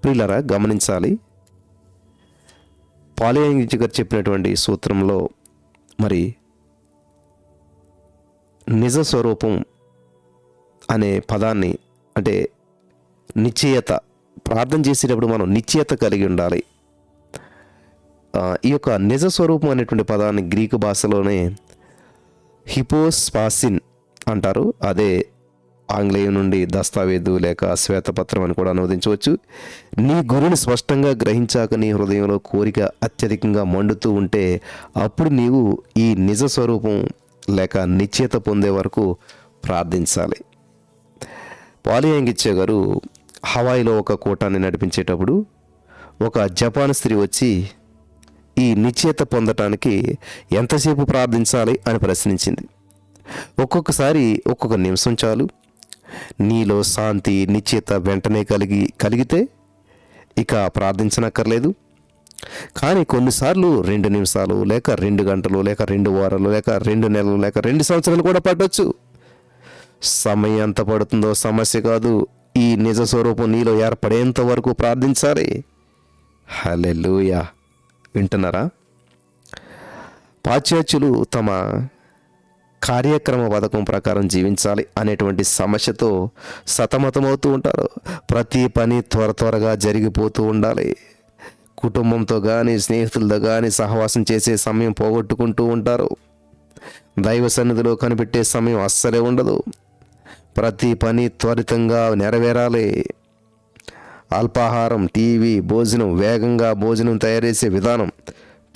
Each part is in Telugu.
ప్రియులారా గమనించాలి, పాలియాంగిచ్ గారు చెప్పినటువంటి సూత్రంలో మరి నిజ స్వరూపం అనే పదాన్ని, అంటే నిశ్చయత, ప్రార్థన చేసేటప్పుడు మనం నిశ్చయత కలిగి ఉండాలి. ఈ యొక్క నిజ స్వరూపం అనేటువంటి పదాన్ని గ్రీకు భాషలోనే హిపోస్పాసిన్ అంటారు. అదే ఆంగ్లేయం నుండి దస్తావేదు లేక శ్వేతపత్రం అని కూడా అనువదించవచ్చు. నీ గురిని స్పష్టంగా గ్రహించాక నీ హృదయంలో కోరిక అత్యధికంగా మండుతూ ఉంటే అప్పుడు నీవు ఈ నిజ స్వరూపం లేక నిశ్చయత పొందే వరకు ప్రార్థించాలి. పాలియాంగిచ్ గారు హవాయిలో ఒక కూటాన్ని నడిపించేటప్పుడు ఒక జపాన్ స్త్రీ వచ్చి ఈ నిశ్చయత పొందటానికి ఎంతసేపు ప్రార్థించాలి అని ప్రశ్నించింది. ఒక్కొక్కసారి ఒక్కొక్క నిమిషం చాలు, నీలో శాంతి నిశ్చయత వెంటనే కలిగితే ఇక ప్రార్థించనక్కర్లేదు. కానీ కొన్నిసార్లు 2 నిమిషాలు లేక 2 గంటలు లేక 2 వారాలు లేక 2 నెలలు లేక 2 సంవత్సరాలు కూడా పట్టవచ్చు. సమయం ఎంత పడుతుందో సమస్య కాదు, ఈ నిజ స్వరూపం నీలో ఏర్పడేంత వరకు ప్రార్థించాలి. హల్లెలూయా. వింటున్నారా? పాశ్చాత్యులు తమ కార్యక్రమ పథకం ప్రకారం జీవించాలి అనేటువంటి సమస్యతో సతమతమవుతూ ఉంటారు. ప్రతి పని త్వరగా జరిగిపోతూ ఉండాలి. కుటుంబంతో కానీ స్నేహితులతో కానీ సహవాసం చేసే సమయం పోగొట్టుకుంటూ ఉంటారు. దైవ సన్నిధిలో కనిపెట్టే సమయం అస్సలే ఉండదు. ప్రతి పని త్వరితంగా నెరవేరాలి. అల్పాహారం, టీవీ, భోజనం, వేగంగా భోజనం తయారు చేసే విధానం,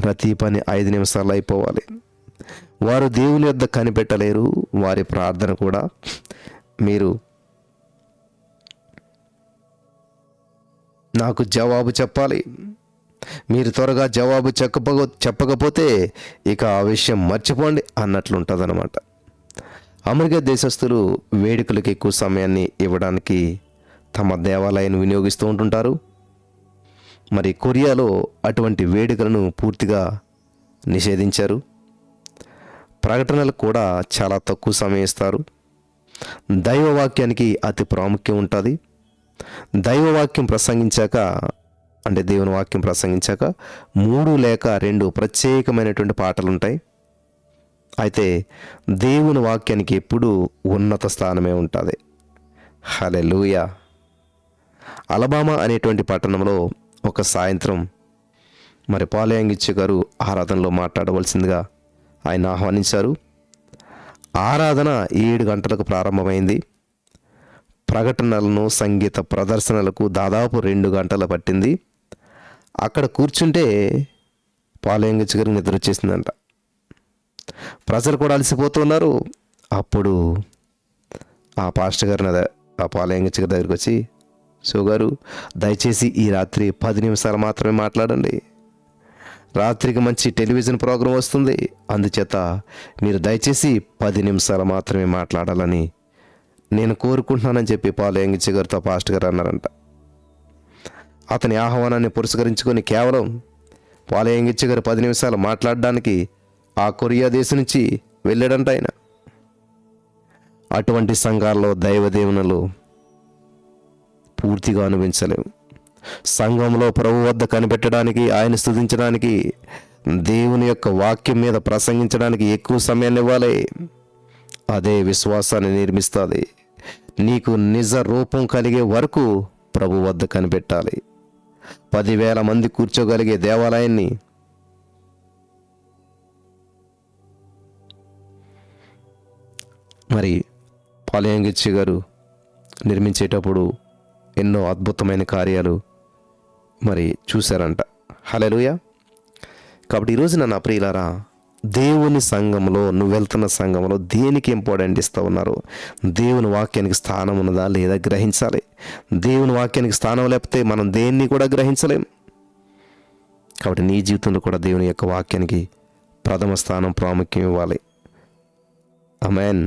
ప్రతి పని 5 నిమిషాలు అయిపోవాలి. వారు దేవుని యొద్ద కనిపెట్టలేరు. వారి ప్రార్థన కూడా మీరు నాకు జవాబు చెప్పాలి, మీరు త్వరగా జవాబు చెప్పకపోతే ఇక ఆ విషయం మర్చిపోండి అన్నట్లుంటుందన్నమాట. అమెరికా దేశస్తులు వేడుకలకు ఎక్కువ సమయాన్ని ఇవ్వడానికి తమ దేవాలయాన్ని వినియోగిస్తూ ఉంటుంటారు. మరి కొరియాలో అటువంటి వేడుకలను పూర్తిగా నిషేధించారు. ప్రకటనలకు కూడా చాలా తక్కువ సమయం ఇస్తారు. దైవవాక్యానికి అతి ప్రాముఖ్యం ఉంటుంది. దైవవాక్యం ప్రసంగించాక, అంటే దేవుని వాక్యం ప్రసంగించాక 3 లేక 2 ప్రత్యేకమైనటువంటి పాటలు ఉంటాయి. అయితే దేవుని వాక్యానికి ఎప్పుడూ ఉన్నత స్థానమే ఉంటుంది. హల్లెలూయా. అలబామా అనేటువంటి పట్టణంలో ఒక సాయంత్రం మరి పాలియాంగిచ్ గారు ఆరాధనలో మాట్లాడవలసిందిగా ఆయన ఆహ్వానించారు. ఆరాధన 7 గంటలకు ప్రారంభమైంది. ప్రకటనలను, సంగీత ప్రదర్శనలకు దాదాపు 2 గంటలు పట్టింది. అక్కడ కూర్చుంటే పాలియాంగిచ్ గారికి నిద్ర వచ్చేసిందంట. ప్రజలు కూడా అలసిపోతున్నారు. అప్పుడు ఆ పాస్టర్ గారిని, ఆ పాలియాంగిచ్ గారి దగ్గరికి వచ్చి, సో గారు దయచేసి ఈ రాత్రి 10 నిమిషాలు మాత్రమే మాట్లాడండి. రాత్రికి మంచి టెలివిజన్ ప్రోగ్రాం వస్తుంది, అందుచేత మీరు దయచేసి 10 నిమిషాలు మాత్రమే మాట్లాడాలని నేను కోరుకుంటున్నానని చెప్పి పాలియాంగిచ్ గారితో పాస్టర్ గారు అన్నారంట. అతని ఆహ్వానాన్ని పురస్కరించుకొని కేవలం పాలియాంగిచ్ గారు 10 నిమిషాలు మాట్లాడడానికి ఆ కొరియా దేశం నుంచి వెళ్ళాడంట ఆయన. అటువంటి సంఘాల్లో దైవదేవునులు పూర్తిగా అనుభవించలేము. సంఘంలో ప్రభు వద్ద కనిపెట్టడానికి, ఆయన స్తుతించడానికి, దేవుని యొక్క వాక్యం మీద ప్రసంగించడానికి ఎక్కువ సమయాన్ని ఇవ్వాలి. అదే విశ్వాసాన్ని నిర్మిస్తుంది. నీకు నిజ రూపం కలిగే వరకు ప్రభు వద్ద కనిపెట్టాలి. 10,000 మంది కూర్చోగలిగే దేవాలయాన్ని మరి పాలియాంగిచ్ గారు నిర్మించేటప్పుడు ఎన్నో అద్భుతమైన కార్యాలు మరి చూశారంట. హల్లెలూయా. కాబట్టి ఈరోజున నా ప్రియులారా, దేవుని సంఘంలో, నువ్వు వెళ్తున్న సంఘంలో దేనికి ఇంపార్టెంట్ ఇస్తూ ఉన్నారు? దేవుని వాక్యానికి స్థానం ఉన్నదా లేదా గ్రహించాలి. దేవుని వాక్యానికి స్థానం లేకపోతే మనం దేన్ని కూడా గ్రహించలేం. కాబట్టి నీ జీవితంలో కూడా దేవుని యొక్క వాక్యానికి ప్రథమ స్థానం, ప్రాముఖ్యం ఇవ్వాలి. ఆమేన్.